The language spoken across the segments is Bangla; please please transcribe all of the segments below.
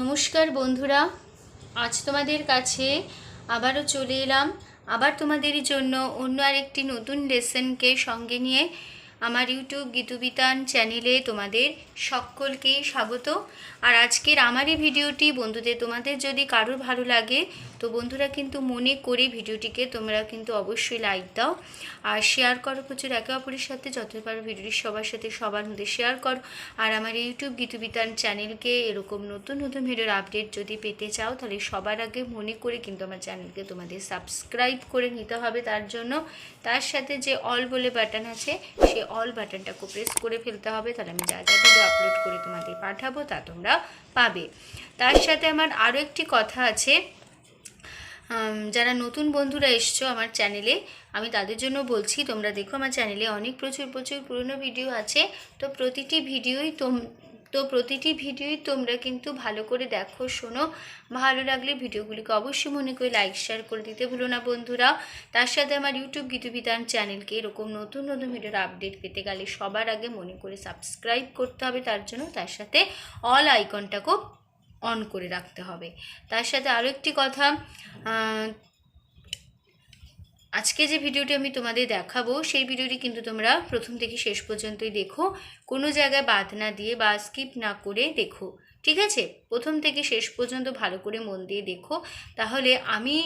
নমস্কার বন্ধুরা, আজ তোমাদের কাছে আবারও চলে এলাম। আবার তোমাদেরই জন্য অন্য আরেকটি নতুন লেসনকে সঙ্গে নিয়ে আমার ইউটিউব গীতুবিতান চ্যানেলে তোমাদের সকলকেই স্বাগত। আর আজকের আমার এই ভিডিওটি বন্ধুদের তোমাদের যদি কারোর ভালো লাগে তো বন্ধুরা কিন্তু মনে করে ভিডিওটিকে তোমরা কিন্তু অবশ্যই লাইক দাও আর শেয়ার করো প্রচুর, একে অপরের সাথে যত পারো ভিডিওটি সবার সাথে সবার মধ্যে শেয়ার করো। আর আমার ইউটিউব গীতুবিতান চ্যানেলকে এরকম নতুন নতুন ভিডিওর আপডেট যদি পেতে চাও তাহলে সবার আগে মনে করে কিন্তু আমার চ্যানেলকে তোমাদের সাবস্ক্রাইব করে নিতে হবে। তার সাথে যে অল বলে বাটন আছে সেই অল বাটনটাকে প্রেস করে ফেলতে হবে, তাহলে আমি যা যা ভিডিও আপলোড করে তোমাদের পাঠাবো তা তোমরা পাবে। তার সাথে আমার আরও একটি কথা আছে, যারা নতুন বন্ধুরা এসছো আমার চ্যানেলে আমি তাদের জন্য বলছি, তোমরা দেখো আমার চ্যানেলে অনেক প্রচুর পুরনো ভিডিও আছে। তো প্রতিটি ভিডিওই তোমরা কিন্তু ভালো করে দেখো, শোনো। ভালো লাগলে ভিডিওগুলিকে অবশ্যই মনে করে লাইক শেয়ার করে দিতে ভুলো না বন্ধুরা। তার সাথে আমার ইউটিউব গীতুবিতান চ্যানেলকে এরকম নতুন নতুন ভিডিওর আপডেট পেতে গেলে সবার আগে মনে করে সাবস্ক্রাইব করতে হবে, তার সাথে অল আইকনটাকেও অন করে রাখতে হবে। তার সাথে আরও একটি কথা, আজকে যে ভিডিওটি আমি তোমাদের দেখাবো সেই ভিডিওটি কিন্তু তোমরা প্রথম থেকে শেষ পর্যন্তই দেখো, কোনো জায়গায় বাদ না দিয়ে বা স্কিপ না করে দেখো, ঠিক আছে? প্রথম থেকে শেষ পর্যন্ত ভালো করে মন দিয়ে দেখো, তাহলে আমি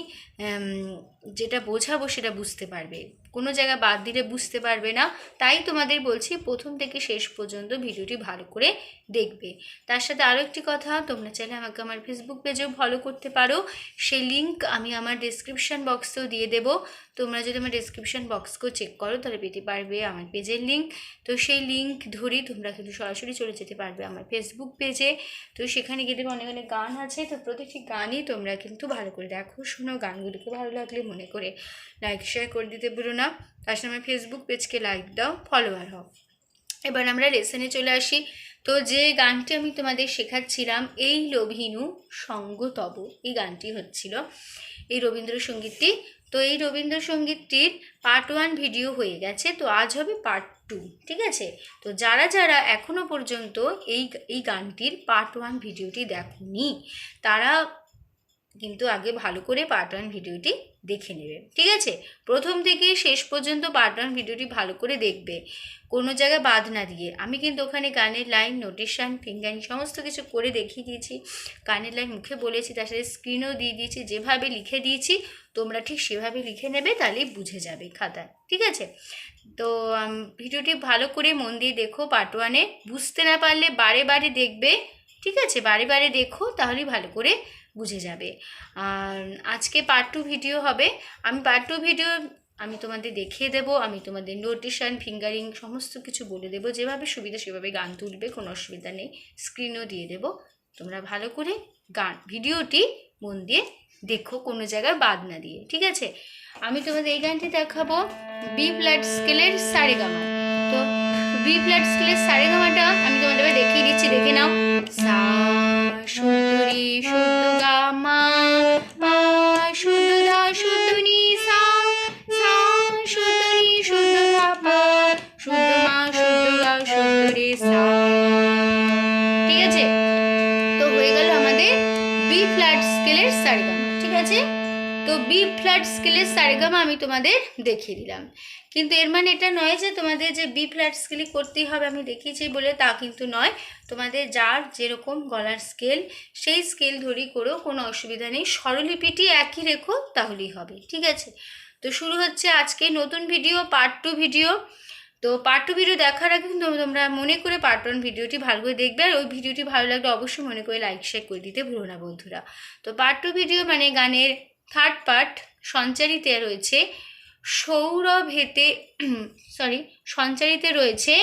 যেটা বোঝাবো সেটা বুঝতে পারবে। কোনো জায়গা বাদ দিলে বুঝতে পারবে না, তাই তোমাদের বলছি প্রথম থেকে শেষ পর্যন্ত ভিডিওটি ভালো করে দেখবে। তার সাথে আরও একটি কথা, তোমরা চাইলে আমাকে আমার ফেসবুক পেজেও ফলো করতে পারো, সেই লিঙ্ক আমি আমার ডেসক্রিপশান বক্সেও দিয়ে দেবো। তোমরা যদি আমার ডেসক্রিপশান বক্সকেও চেক করো তাহলে পেতে পারবে আমার পেজের লিঙ্ক। তো সেই লিঙ্ক ধরেই তোমরা কিন্তু সরাসরি চলে যেতে পারবে আমার ফেসবুক পেজে। তো সেখানে গিয়ে দেবে অনেক অনেক গান আছে, তো প্রতিটি গানই তোমরা কিন্তু ভালো করে দেখো, শোনো। গানগুলিকে ভালো লাগলে মনে করে লাইক শেয়ার করে দিতে ভুলো না। তার সাথে আমার ফেসবুক পেজকে লাইক দাও, ফলোয়ার হও। এবার আমরা লেসনে চলে আসি। তো যে গানটি আমি তোমাদের শেখাচ্ছিলাম, এই লোভিনু সঙ্গ তব, এই গানটি হচ্ছিল এই রবীন্দ্রসঙ্গীতটি। তো এই রবীন্দ্রসঙ্গীতটির পার্ট 1 ভিডিও হয়ে গেছে, তো আজ হবে পার্ট 2, ঠিক আছে? তো যারা এখনো পর্যন্ত এই গানটির পার্ট 1 ভিডিওটি দেখোনি তারা কিন্তু আগে ভালো করে পার্ট 1 ভিডিওটি দেখে নেবে, ঠিক আছে? প্রথম থেকে শেষ পর্যন্ত পার্ট 1 ভিডিওটি ভালো করে দেখবে, কোনো জায়গায় বাদ না দিয়ে। আমি কিন্তু ওখানে গানের লাইন, নোটেশন, ফিঙ্গারিং সমস্ত কিছু করে দেখিয়ে দিয়েছি, গানের লাইন মুখে বলেছি, তার সাথে স্ক্রিনও দিয়ে দিয়েছি। যেভাবে লিখে দিয়েছি তোমরা ঠিক সেভাবে লিখে নেবে, তাহলেই বুঝে যাবে খাতায়, ঠিক আছে? তো ভিডিওটি ভালো করে মন দিয়ে দেখো। পার্ট 1-এ বুঝতে না পারলে বারে বারে দেখবে, ঠিক আছে? বারে বারে দেখো, তাহলেই ভালো করে বুঝে যাবে। আর আজকে পার্ট 2 ভিডিও হবে। আমি পার্ট 2 ভিডিও আমি তোমাদের দেখিয়ে দেবো, আমি তোমাদের নোটেশন, ফিঙ্গারিং সমস্ত কিছু বলে দেবো, যেভাবে সুবিধা সেভাবে গান তুলবে, কোনো অসুবিধা নেই। স্ক্রিনও দিয়ে দেবো, তোমরা ভালো করে ভিডিওটি মন দিয়ে দেখো, কোনো জায়গায় বাদ না দিয়ে, ঠিক আছে? আমি তোমাদের এই গানটি দেখাবো বি ফ্ল্যাট স্কেলের সারেগামা। তো বি ফ্ল্যাট স্কেলের সারেগামাটা আমি তোমাদের দেখিয়ে দিচ্ছি, দেখে নাও। সা শুদ্ধ রে শুদ্ধ গা মা, পা শুদ্ধ ধা শুদ্ধ নি সা, সা শুদ্ধ নি শুদ্ধ ধা পা, শুদ্ধ মা শুদ্ধ গা শুদ্ধ রে সা, ঠিক আছে? তো হয়ে গেল আমাদের বি ফ্ল্যাট স্কেলের সারেগামা, ঠিক আছে? তো বি ফ্ল্যাট স্কেলের সারেগামা আমি তোমাদের দেখিয়ে দিলাম, কিন্তু এর মানে এটা নয় যে তোমাদের যে বি ফ্ল্যাট স্কেলই করতেই হবে আমি দেখিয়েছি বলে, তা কিন্তু নয়। তোমাদের যার যেরকম গলার স্কেল সেই স্কেল ধরেই করো, কোনো অসুবিধা নেই। স্বরলিপিটি একই রেখো, তাহলেই হবে, ঠিক আছে? তো শুরু হচ্ছে আজকে নতুন ভিডিও, পার্ট 2 ভিডিও। তো পার্ট 2 ভিডিও দেখার আগে কিন্তু তোমরা মনে করে পার্ট 1 ভিডিওটি ভালো করে দেখবে, আর ওই ভিডিওটি ভালো লাগলে অবশ্যই মনে করে লাইক শেয়ার করে দিতে ভুলো না বন্ধুরা। তো পার্ট 2 ভিডিও মানে গানের থার্ড পার্ট সঞ্চারিতে রয়েছে সৌরভেতে সঞ্চারিতে রয়েছে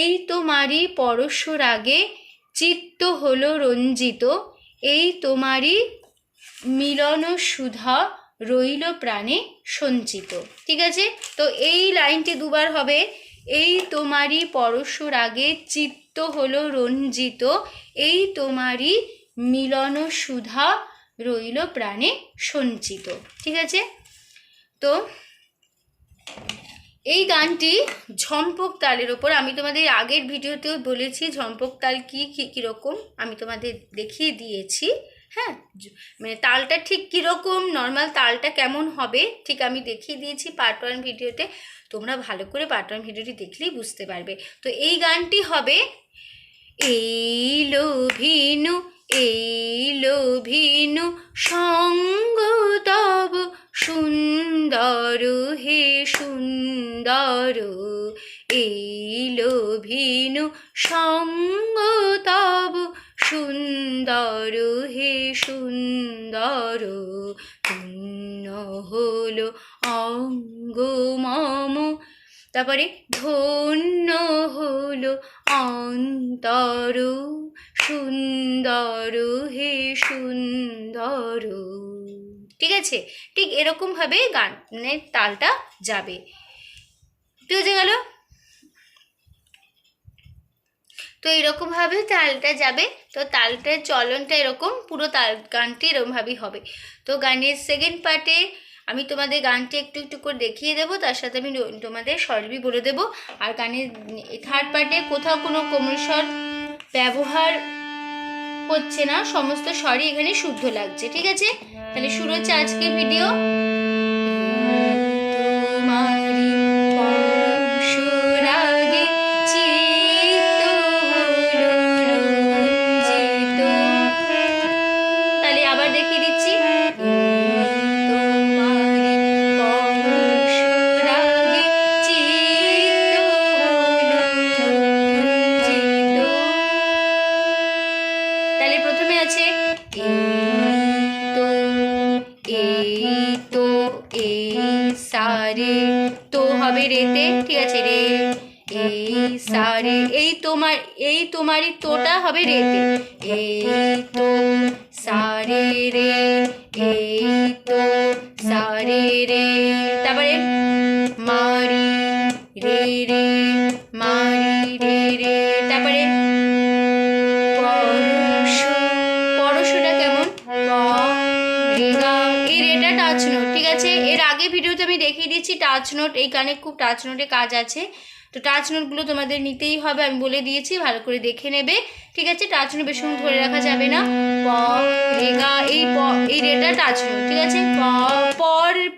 এই তোমারই পরশ রাগে চিত্ত হলো রঞ্জিত, এই তোমারই মিলন সুধা রইল প্রাণে সঞ্চিত, ঠিক আছে? তো এই লাইনটি দুবার হবে, এই তোমারই পরশ রাগে চিত্ত হলো রঞ্জিত, এই তোমারই মিলন সুধা রইল প্রাণে সঞ্চিত, ঠিক আছে? তো এই গানটি ঝম্পক তালের ওপর। আমি তোমাদের আগের ভিডিওতেও বলেছি ঝম্পক তাল কীরকম আমি তোমাদের দেখিয়ে দিয়েছি। হ্যাঁ, মানে তালটা ঠিক কীরকম, নর্মাল তালটা কেমন হবে ঠিক আমি দেখিয়ে দিয়েছি পার্ট 1 ভিডিওতে। তোমরা ভালো করে পার্ট 1 ভিডিওটি দেখলেই বুঝতে পারবে। তো এই গানটি হবে এইলো ভিনু এইলো ভিনু সঙ্গ তব সুন্দর হে সুন্দর, এইলো ভিনু সঙ্গ তব সুন্দর হে সুন্দর, পুণ্য হলো অঙ্গ মম, তারপরে ধন্য হলো অন্তর সুন্দর হে সুন্দর। ঠিক আছে, ঠিক এরকমভাবে গানের তালটা যাবে। বুঝে গেল? তো এরকমভাবে তালটা যাবে। তো তালটার চলনটা এরকম, পুরো তাল গানটি এরকমভাবেই হবে। তো গানের সেকেন্ড পার্টে আমি তোমাদের গানটি একটু একটু করে দেখিয়ে দেবো, তার সাথে আমি তোমাদের স্বরবি বলে দেবো। আর গানের থার্ড পার্টে কোথাও কোনো কোমল স্বর ব্যবহার হচ্ছে না, সমস্ত স্বরই এখানে শুদ্ধ লাগছে। ঠিক আছে, তাহলে শুরু হচ্ছে আজকের ভিডিও। সারে তো হবে রেতে, ঠিক আছে, রে এই সারে, এই তোমারই তোটা হবে রেতে, এই তো সারে রে, এই তো সারে রে, তারপরে মারি রে রে, মারি রে রে, তারপরে পরশটা কেমন, রে গা, এই রেটা টাচ নোট। ঠিক আছে, এর আগে ভিডিওতে আমি দেখিয়ে দিচ্ছি টাচ নোট, এই গানে খুব টাচ নোটে কাজ আছে। তো টাচ নোটগুলো তোমাদের নিতেই হবে, আমি বলে দিয়েছি, ভালো করে দেখে নেবে। ঠিক আছে, টাচ নোট বেশি ধরে রাখা যাবে না। প রে গা, এই রেটা টাচ নোট। ঠিক আছে,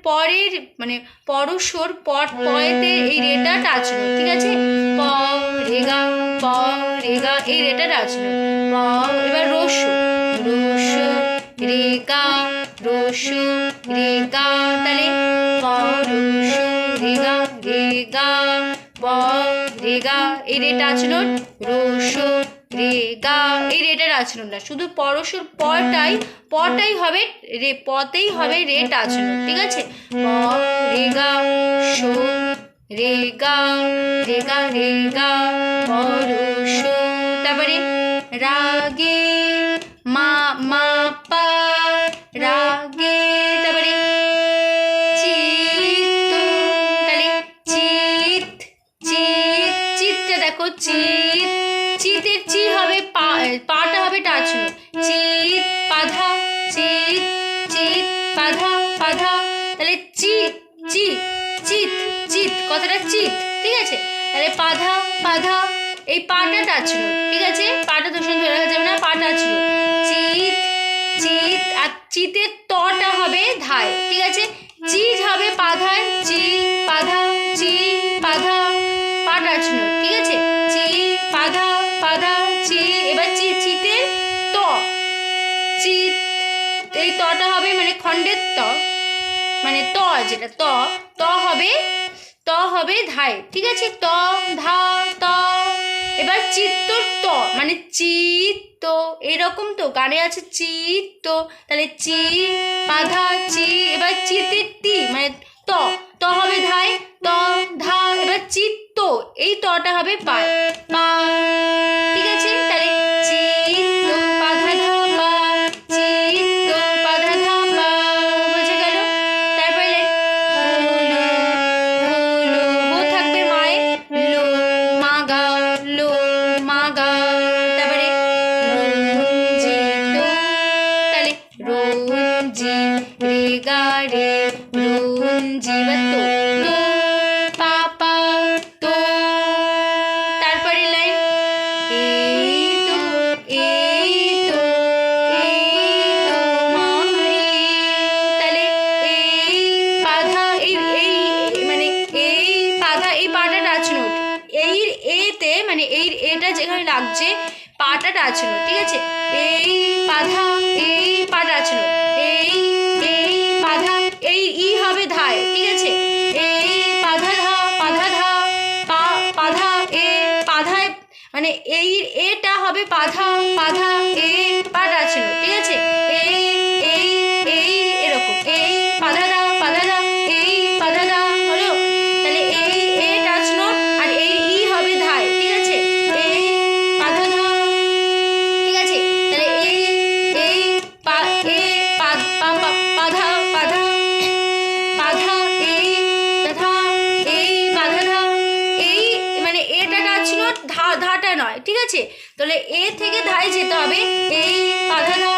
পরের মানে পরশোর পয়েতে এই রেটা টাচ নোট। ঠিক আছে, প রে গা, প রে গা, এই রেটা টাচ নোট। প, এবার রস্যু, রস্যু রে গা, রস্যু রে গা, তাহলে প রস্যু রে গা, রে গা, প রে গা, এই রে টাচ নোট, রস্যু রে গা, এই রেটা টাচ নোট না, শুধু পরশুর পটাই হবে রে, পতেই হবে রে টাচ নোট। ঠিক আছে, প রে গা, শো রে গা, রে গা, রে গা, পরশু, তারপরে রাগে মা মা পা, রাগে, তারপরে চিত, তাহলে চিত চিত, চিতটা দেখো, চিত, চিতের চি হবে, পাটা হবে টাচ নোট, চিত পাধা, চিত চিত পাধা পাধা, তাহলে চিত চিত চিত চিত, কথাটা চিত। ঠিক আছে, তাহলে পাধা পাধা, এই পাটা টাচ নোট। ঠিক আছে, পাটা দূষণ ধরে রাখা যাবে না, পা টাচ নোট, চিত চিত, আর চিতের তটা হবে ধায়। ঠিক আছে, চিত হবে পাধায়, চি পাধা, চি পাধা, পা টাচ নোট। ঠিক আছে, চি পাধা পাধা, চি, এবার চিতের ত, চিত, এই তটা হবে মানে খণ্ডের ত, মানে ত, যেটা ত হবে ধায়। ঠিক আছে, ত ধা ত, এবার চিত্তর ত মানে চিত্ত, এরকম তো গানে আছে চিত্ত, তাহলে চি পাধা চি, এবার চিতের তি মানে ত হবে ধায়, ত ধা, এবার চিত্ত, এই তটা হবে পা পা। ঠিক আছে, তাহলে চিত্ত পাধা ধা পা, চিত্ত পাধা ধা পা, বোঝা গেল? তারপরে হো থাকবে মায়ে, লো মা গা, লো মা গা, তারপরে রঞ্জিত, তাহলে রঞ্জি রে গা রে, রঞ্জি বা তো, পা পা টাচ নোট, ঠিক আছে? এই পাধা, এই পা টাচ নোট, এই পাধা, এই ই হবে ধায়, ঠিক আছে? এই পাধা ধা, পাধা ধা, পা পাধা এ, পাধায় মানে এই এটা হবে পাধা, পাধা এ পা টাচ নোট, ঠিক আছে? এই এরকম, এই পাধা দা, পাধা দা, এই পাধা দা হলো। তাহলে এই এ টাচ নোট আর এই ই হবে ধায়, ঠিক আছে? এই পাধা ধা, ঠিক আছে? তাহলে এই পা এ পাধা পাধা পাধা এই ধা, এই পাধা ধা, এই মানে এটা টাচ নোট, ধাটা নয়, ঠিক আছে? তাহলে এ থেকে ধায় যেতে হবে, এই পাধা ধা,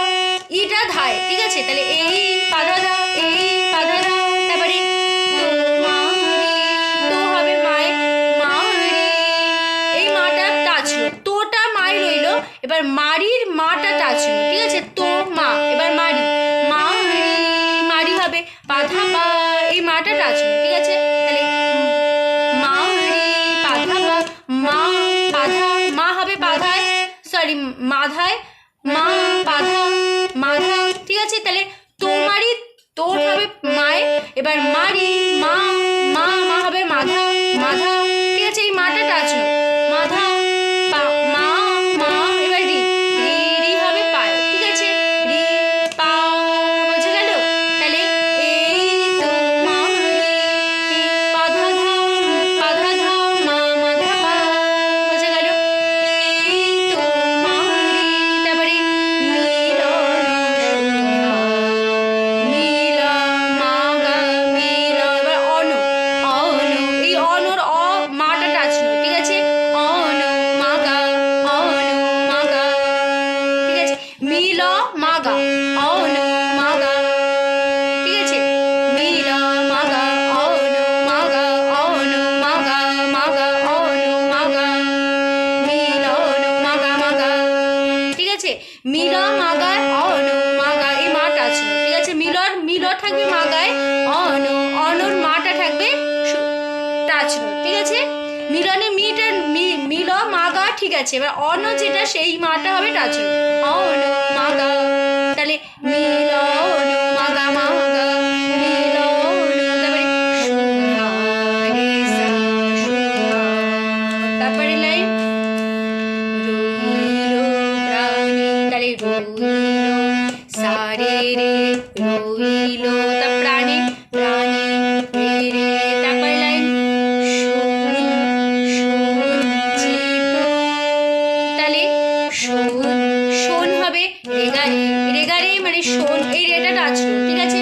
ইটা ধায়, ঠিক আছে? তাহলে এই পাধা ধা, এই পাধা ধা, তারপরে তো হবে মায়ে, এই মাটা টাচ নোট, তোটা মাই রইলো, এবার মারির মাটা টাচ নোট, ঠিক আছে? তো মা, এবার মারি, মারি হবে পাধা পা, এই মাটা টাচ নোট, ঠিক আছে? তাহলে মারি পাধা পা, মা পাধা, মা হবে পাধায়, সরি মাধায়, মা পাধা মাধা, ঠিক আছে? তাহলে তোমারই তোর হবে মায়, এবার মারি মা, মা হবে মাধা, মাধা, ঠিক আছে? এই মাটা টাচ নোট, মাধা পা, মা, এবার রি হবে পায়, ঠিক আছে? রি পা, বোঝা গেল? তাহলে এই তো পাধা ধা, মা মাধা পা, বোঝা গেল? এই তো তারপরে মিল মাগা মিল, এবার এই অনর অ মাটা টাচ নোট, ঠিক আছে? মাগা, ঠিক আছে? মিল মাগা, মাগা, ঠিক আছে? মিল মাগা, মাগা, মাগা, মাগা, মিল মাগা, ঠিক আছে? মিল মাগা, মাগা, এই মা টাচ নোট, ঠিক আছে? মিল থাকবে মাগায়, অনর মাটা থাকবে টাচ নোট, ঠিক আছে? মিলনে মিল মাগা, ঠিক আছে? এবার অন যেটা সেই মাটা হবে টাচ নোট, মাগা, তাহলে মিল মাগা, মিল, তারপরে সুধা রে সা, সুধা, তারপরে লাইন রইল প্রাণী, তাহলে রইল সারে রে, রইল তা প্রাণী, রে রে, তারপরে লাইন সঞ্চিত, তাহলে শোন হবে রেগারে মানে শোন, এই রেটা টাচ নোট, ঠিক আছে?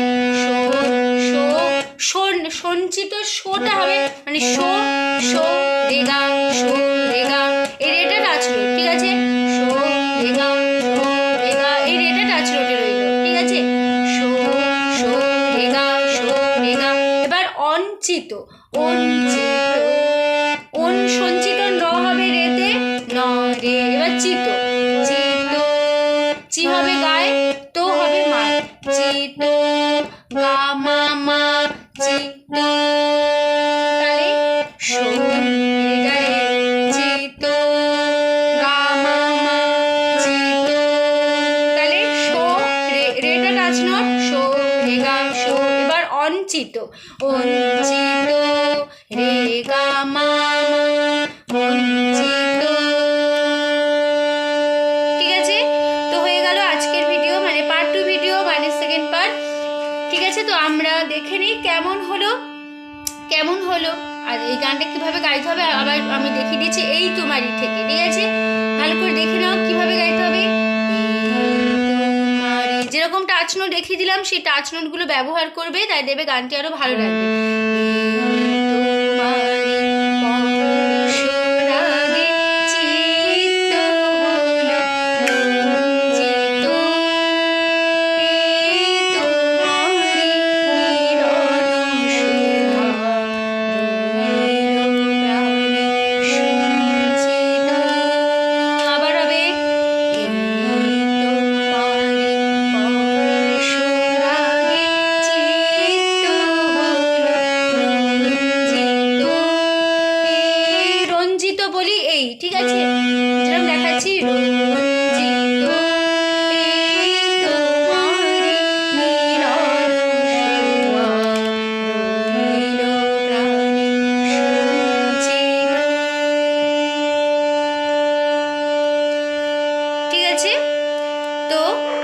সঞ্চিত শোটা হবে মানে শো রেগা, এই রেটা টাচ নোট, ঠিক আছে? রেগা, এই রেটা টাচ নোটে রইল, ঠিক আছে? রেগা, এবার অঞ্চিত, সঞ্চিত ন হবে রেতে, ন রে, এবার চিত, চি হবে গায়ে, তো হবে মায়, চিত গা মা, চিত, তাহলে চিত গা মা, চিত, তাহলে রেটা টাচ নোট, রেগা, এবার অঞ্চিত, রেগা মা, অঞ্চিত, ঠিক আছে? তো হয়ে গেল আজকের ভিডিও, মানে পার্ট 2 ভিডিও, মানে সেকেন্ড পার্ট, ঠিক আছে? তো আমরা দেখে নিই কেমন হলো। আর এই গানটা কিভাবে গাইতে হবে আবার আমি দেখিয়ে দিচ্ছি এই তোমারই থেকে, ঠিক আছে? ভালো করে দেখে নাও কিভাবে গাইতে হবে। যেরকম টাচ নোট দেখিয়ে দিলাম সেই টাচ নোটগুলো ব্যবহার করবে, তাই দেবে গানটি আরো ভালো লাগবে।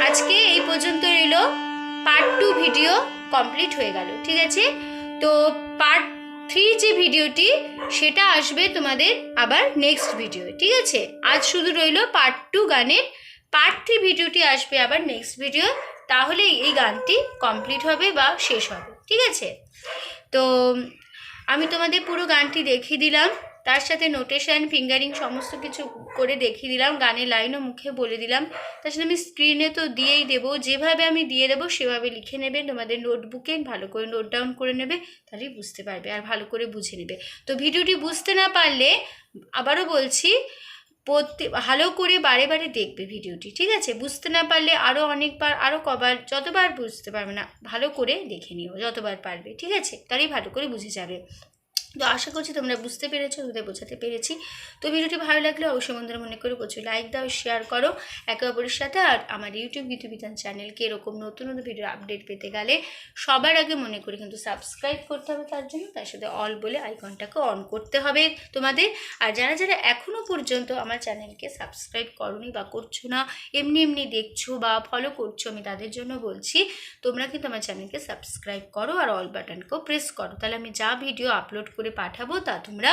আজকে এই পর্যন্ত রইল, পার্ট 2 ভিডিও কমপ্লিট হয়ে গেল, ঠিক আছে। তো পার্ট 3 যে ভিডিওটি সেটা আসবে তোমাদের আবার নেক্সট ভিডিও, ঠিক আছে। আজ শুধু রইল পার্ট 2 গানের, পার্ট 3 ভিডিওটি আসবে আবার নেক্সট ভিডিও, তাহলে এই গানটি কমপ্লিট হবে বা শেষ হবে, ঠিক আছে। তো আমি তোমাদের পুরো গানটি দেখিয়ে দিলাম, তার সাথে নোটেশন ফিঙ্গারিং সমস্ত কিছু করে দেখিয়ে দিলাম, গানের লাইনও মুখে বলে দিলাম। তার সাথে আমি স্ক্রিনে তো দিয়েই দেবো, যেভাবে আমি দিয়ে দেবো সেভাবে লিখে নেবে তোমাদের নোটবুকে, ভালো করে নোট ডাউন করে নেবে, তাহলেই বুঝতে পারবে আর ভালো করে বুঝে নেবে। তো ভিডিওটি বুঝতে না পারলে আবারও বলছি, ভালো করে বারে বারে দেখবে ভিডিওটি, ঠিক আছে। বুঝতে না পারলে আরও অনেকবার, আরও কবার, যতবার বুঝতে পারবে না ভালো করে দেখে নিও, যতবার পারবে, ঠিক আছে, তাহলেই ভালো করে বুঝে যাবে। তো আশা করছি তোমরা বুঝতে পেরেছো, তোদের বোঝাতে পেরেছি। তো ভিডিওটি ভালো লাগলে অবশ্যই বন্ধুরা মনে করে প্রচুর লাইক দাও, শেয়ার করো একে অপরের সাথে। আর আমার ইউটিউব গীতবিতান চ্যানেলকে এরকম নতুন নতুন ভিডিও আপডেট পেতে গেলে সবার আগে মনে করে কিন্তু সাবস্ক্রাইব করতে হবে, তার জন্য তার সাথে অল বলে আইকনটাকে অন করতে হবে তোমাদের। আর যারা যারা এখনও পর্যন্ত আমার চ্যানেলকে সাবস্ক্রাইব করোনি বা করছো না, এমনি এমনি দেখছো বা ফলো করছো, আমি তাদের জন্য বলছি তোমরা কিন্তু আমার চ্যানেলকে সাবস্ক্রাইব করো আর অল বাটনকেও প্রেস করো, তাহলে আমি যা ভিডিও আপলোড করে পাঠাবো তা তোমরা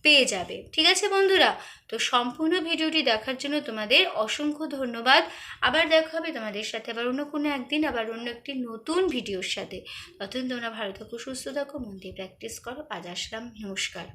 পেয়ে যাবে, ঠিক আছে বন্ধুরা। তো সম্পূর্ণ ভিডিওটি দেখার জন্য তোমাদের অসংখ্য ধন্যবাদ। আবার দেখা হবে তোমাদের সাথে আবার অন্য কোনো একদিন, আবার অন্য একটি নতুন ভিডিওর সাথে। ততদিন তোমরা ভালো থাকো, সুস্থ থাকো, মন দিয়ে প্র্যাকটিস করো। আজ আসলাম, নমস্কার।